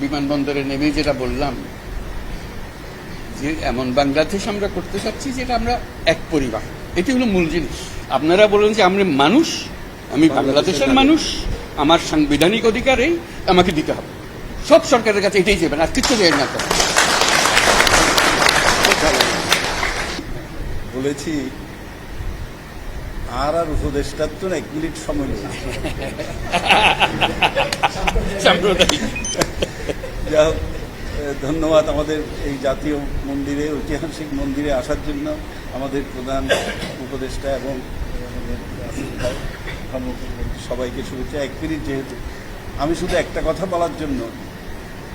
বিমানবন্দরে নেমে যেটা বললাম যে এমন বাংলাদেশ আমরা করতে চাচ্ছি যেটা আমরা এক পরিবার, এটি হলো মূল জিনিস। আপনারা বলেন যে আমরা মানুষ, আমি বাংলাদেশের মানুষ, আমার সাংবিধানিক অধিকারেই আমাকে দিতে হবে। সব সরকারের কাছে এটাই যাবেন, আর কিচ্ছু দেয় না। বলেছি আর উপদেষ্টার তো 1 মিনিট সময় নেই। যা হোক, ধন্যবাদ আমাদের এই জাতীয় মন্দিরে, ঐতিহাসিক মন্দিরে আসার জন্য আমাদের প্রধান উপদেষ্টা এবং সবাইকে শুভেচ্ছা। 1 মিনিট যেহেতু, আমি শুধু একটা কথা বলার জন্য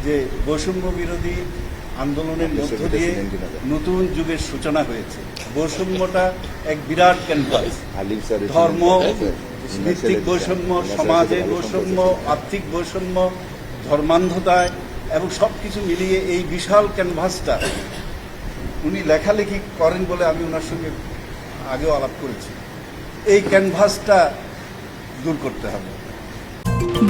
যে বৈষম্য বিরোধী আন্দোলনের মধ্য দিয়ে নতুন যুগের সূচনা হয়েছে। বৈষম্যটা এক বিরাট ক্যানভাস, ধর্ম ভিত্তিক বৈষম্য, সমাজের বৈষম্য, আর্থিক বৈষম্য, ধর্মান্ধতায় এবং সবকিছু মিলিয়ে এই বিশাল ক্যানভাসটা উনি লেখালেখি করেন বলে আমি ওনার সঙ্গে আগেও আলাপ করেছি। এই ক্যানভাসটা দূর করতে হবে।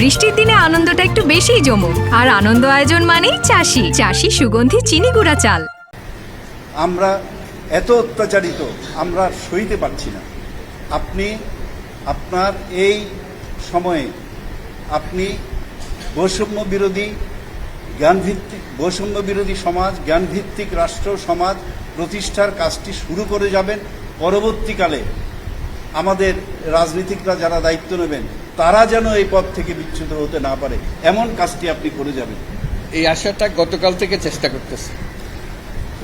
বৃষ্টির দিনে আনন্দটা একটু বেশিই জমুক, আর আনন্দ আয়োজন মানেই চাষি সুগন্ধি চিনি গুঁড়া চাল। আমরা এত অত্যাচারিত আমরা সইতে পারছি না। আপনি আপনার এই সময়ে আপনি বৈষম্য বিরোধী জ্ঞানভিত্তিক বৈষম্য বিরোধী সমাজ, জ্ঞানভিত্তিক রাষ্ট্র সমাজ প্রতিষ্ঠার কাজটি শুরু করে যাবেন। পরবর্তীকালে আমাদের রাজনীতিকরা যারা দায়িত্ব নেবেন তারা যেন এই পথ থেকে বিচ্যুত হতে না পারে, এমন কাজটি আপনি করে যাবেন। এই আশাটা গতকাল থেকে চেষ্টা করতেছে,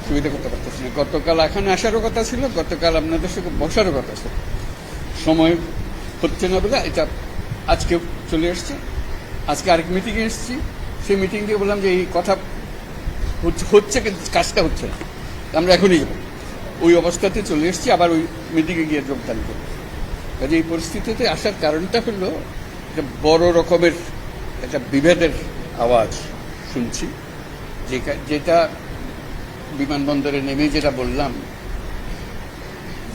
সুবিধা করতে পারতেছি না। গতকাল এখানে আসারও কথা ছিল, গতকাল আপনাদের সঙ্গে বসারও কথা ছিল, সময় হচ্ছে না বলে এটা আজকে চলে এসছে। আজকে আরেক মিটিংয়ে এসেছি, সেই মিটিং দিয়ে বললাম যে এই কথা হচ্ছে কিন্তু কাজটা হচ্ছে না, আমরা এখনই যাবো। ওই অবস্থাতে চলে এসেছি, আবার ওই মিটিংয়ে গিয়ে যোগদান করবো। কাজে এই পরিস্থিতিতে আসার কারণটা হলো একটা বড় রকমের একটা বিভেদের আওয়াজ শুনছি, যেটা বিমানবন্দরে নেমে যেটা বললাম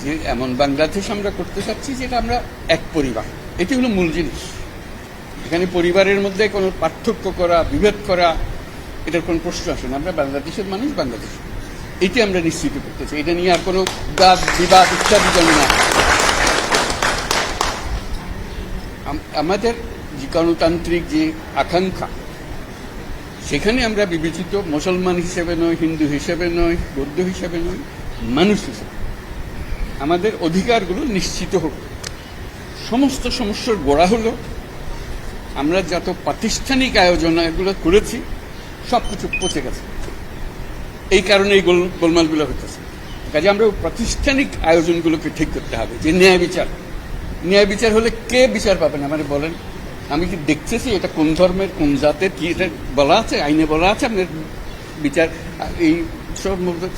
যে এমন বাংলাদেশ আমরা করতে চাচ্ছি যেটা আমরা এক পরিবার, এটি হলো মূল জিনিস। এখানে পরিবারের মধ্যে কোনো পার্থক্য করা, বিভেদ করা, এটার কোনো প্রশ্ন আসে না। আমরা বাংলাদেশের মানুষ, বাংলাদেশ, এটি আমরা নিশ্চিত করতে চাই। এটা নিয়ে আর কোনো বাদ বিবাদ ইত্যাদি জানি না। আমাদের যে গণতান্ত্রিক যে আকাঙ্ক্ষা, সেখানে আমরা বিবেচিত মুসলমান হিসেবে নয়, হিন্দু হিসেবে নয়, বৌদ্ধ হিসেবে নয়, মানুষ হিসেবে আমাদের অধিকারগুলো নিশ্চিত হোক। সমস্ত সমস্যার গোড়া হলো আমরা যত প্রাতিষ্ঠানিক আয়োজন এগুলো করেছি সব কিছু পচে গেছে, এই কারণে এই গোলমালগুলো হতেছে। কাজে আমরা প্রাতিষ্ঠানিক আয়োজনগুলোকে ঠিক করতে হবে। যে ন্যায় বিচার হলে কে বিচার পাবেন আমাদের বলেন? আমি কি দেখতেছি এটা কোন ধর্মের, কোন জাতের, কি এটা বলা আছে? আইনে বলা আছে আপনার বিচার এই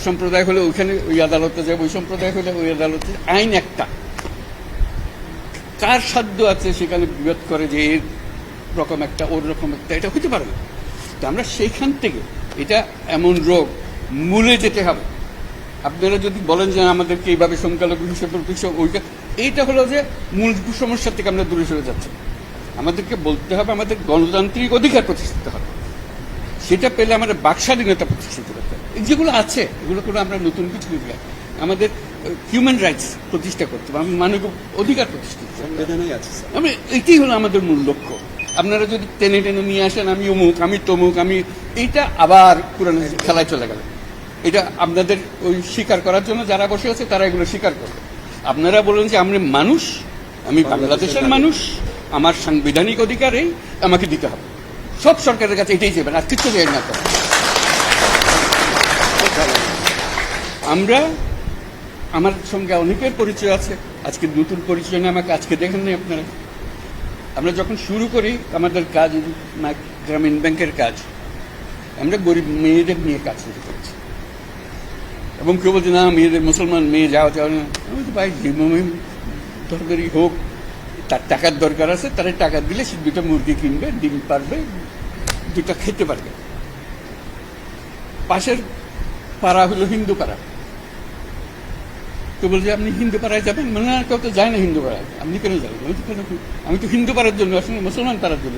সম্প্রদায় হলে ওইখানে ওই আদালতে যাবে, ওই সম্প্রদায় হলে ওই আদালতে। আইন একটা, কার সাধ্য আছে সেখানে বিরোধ করে যে এর রকম একটা, ওর রকম একটা, এটা হতে পারে না। তো আমরা সেইখান থেকে, এটা এমন রোগ, মূলে যেতে হবে। আপনারা যদি বলেন যে আমাদেরকে এইভাবে সংখ্যালঘু হিসেবে ওইটা, এইটা হলো যে মূল সমস্যা থেকে আমরা দূরে সরে যাচ্ছি। আমাদেরকে বলতে হবে আমাদের গণতান্ত্রিক অধিকার প্রতিষ্ঠিত হবে, সেটা পেলে আমাদের বাকস্বাধীনতা প্রতিষ্ঠিত করতে হবে। যেগুলো আছে এগুলো করে আমরা নতুন কিছু দিতে, আমাদের হিউম্যান রাইটস প্রতিষ্ঠা করতে হবে, মানব অধিকার প্রতিষ্ঠিত আমি, এটাই হলো আমাদের মূল লক্ষ্য। আপনারা যদি টেনে টেনে নিয়ে আসেন আমি অমুক, আমি তমুক, আমি, এইটা আবার পুরানো খেলায় চলে গেল। এটা আপনাদের ওই স্বীকার করার জন্য যারা বসে আছে তারা এগুলো স্বীকার করবে। আপনারা বলেন যে আমরা মানুষ, আমি বাংলাদেশের মানুষ, আমার সাংবিধানিক অধিকারেই আমাকে দিতে হবে। সব সরকারের কাছে এটাই যাবেন, আর কিচ্ছু দেয় না। আমরা, আমার সঙ্গে অনেকের পরিচয় আছে, আজকে নতুন পরিচয় নিয়ে আমাকে আজকে দেখেন নাই আপনারা। আমরা যখন শুরু করি আমাদের কাজ, গ্রামীণ ব্যাংকের কাজ, আমরা গরিব মেয়েদের নিয়ে কাজ শুরু করেছি। এবং কেউ বলছে না মেয়েদের, মুসলমান মেয়ে যাওয়া না। আমি তো ভাই যে ধর্মেরই হোক, তার টাকার দরকার আছে, তারা টাকা দিলে সে 2টা মুরগি কিনবে, ডিম পারবে, 2টা খেতে পারবে। পাশের পাড়া হলো হিন্দু পাড়া, তো বলছে আপনি হিন্দু পাড়ায় যাবেন? মানে না, কেউ তো যায় না হিন্দু পাড়ায়, আপনি কেন যাবেন? আমি তো হিন্দু পাড়ার জন্য আসলে মুসলমান পাড়ার জন্য,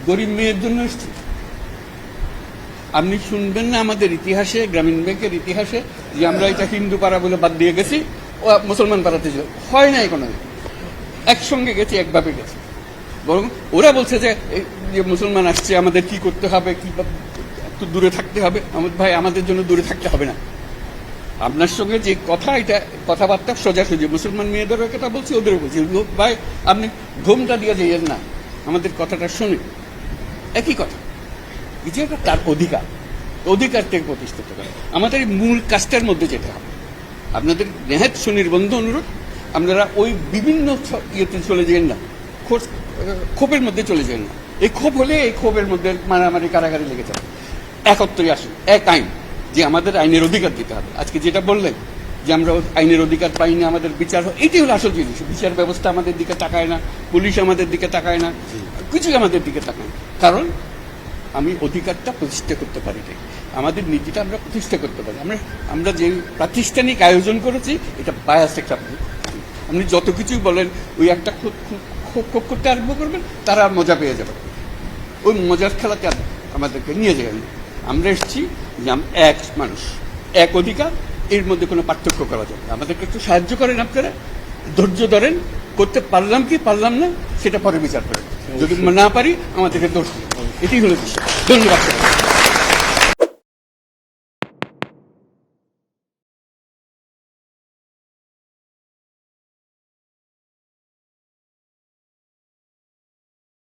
গরিব মেয়ের জন্য এসছি। আপনি শুনবেন না আমাদের ইতিহাসে, গ্রামীণ ব্যাংকের ইতিহাসে, যে আমরা এটা হিন্দু পাড়া বলে বাদ দিয়ে গেছি, ও মুসলমান পাড়াতে হয় নাই কোনো, একসঙ্গে গেছি, একভাবে গেছি। বরং ওরা বলছে যে মুসলমান আসছে, আমাদের কি করতে হবে, কি একটু দূরে থাকতে হবে। আমার ভাই, আমাদের জন্য দূরে থাকতে হবে না। আপনার সঙ্গে যে কথা, এটা কথাবার্তা সোজাসুজি, মুসলমান মেয়েদেরও কথা বলছি, ওদেরও বলছি, ভাই আপনি ঘুমটা দিয়ে যাইয়েন না, আমাদের কথাটা শুনে। একই কথা, যেটা তার অধিকার থেকে প্রতিষ্ঠিত করে। আমাদের মূল কাজটার মধ্যে যেতে হবে। আপনাদের নেহাত সুনির্বন্ধ অনুরোধ, আপনারা ওই বিভিন্ন ইয়েতে চলে যান না, ক্ষোভের মধ্যে চলে যান না। এই ক্ষোভ হলে এই ক্ষোভের মধ্যে মারামারি, কারাগারি লেগে যাবে। একত্রে আসুন, এক আইন, যে আমাদের আইনের অধিকার দিতে হবে। আজকে যেটা বললেন যে আমরা আইনের অধিকার পাই না, আমাদের বিচার, এটাই হলো আসল জিনিস। বিচার ব্যবস্থা আমাদের দিকে তাকায় না, পুলিশ আমাদের দিকে তাকায় না, কিছুই আমাদের দিকে তাকায় না। কারণ আমি অধিকারটা প্রতিষ্ঠা করতে পারি না, আমাদের নীতিটা আমরা প্রতিষ্ঠা করতে পারি। আমরা যে প্রাতিষ্ঠানিক আয়োজন করেছি, এটা বায়াস একটা। আপনি যত কিছুই বলেন, ওই একটা ক্ষোভ করতে আরম্ভ করবেন, তারা মজা পেয়ে যাবে। ওই মজার খেলাতে আমাদেরকে নিয়ে যাবেন। আমরা এসেছি যে এক মানুষ, এক অধিকার, এর মধ্যে কোনো পার্থক্য করা যাবে না। আমাদেরকে একটু সাহায্য করেন আপনারা, ধৈর্য ধরেন, করতে পারলাম কি পারলাম না সেটা পরে বিচার করেন। যদি না পারি আমাদেরকে দোষ দিন, এটাই হলো বিষয়। ধন্যবাদ।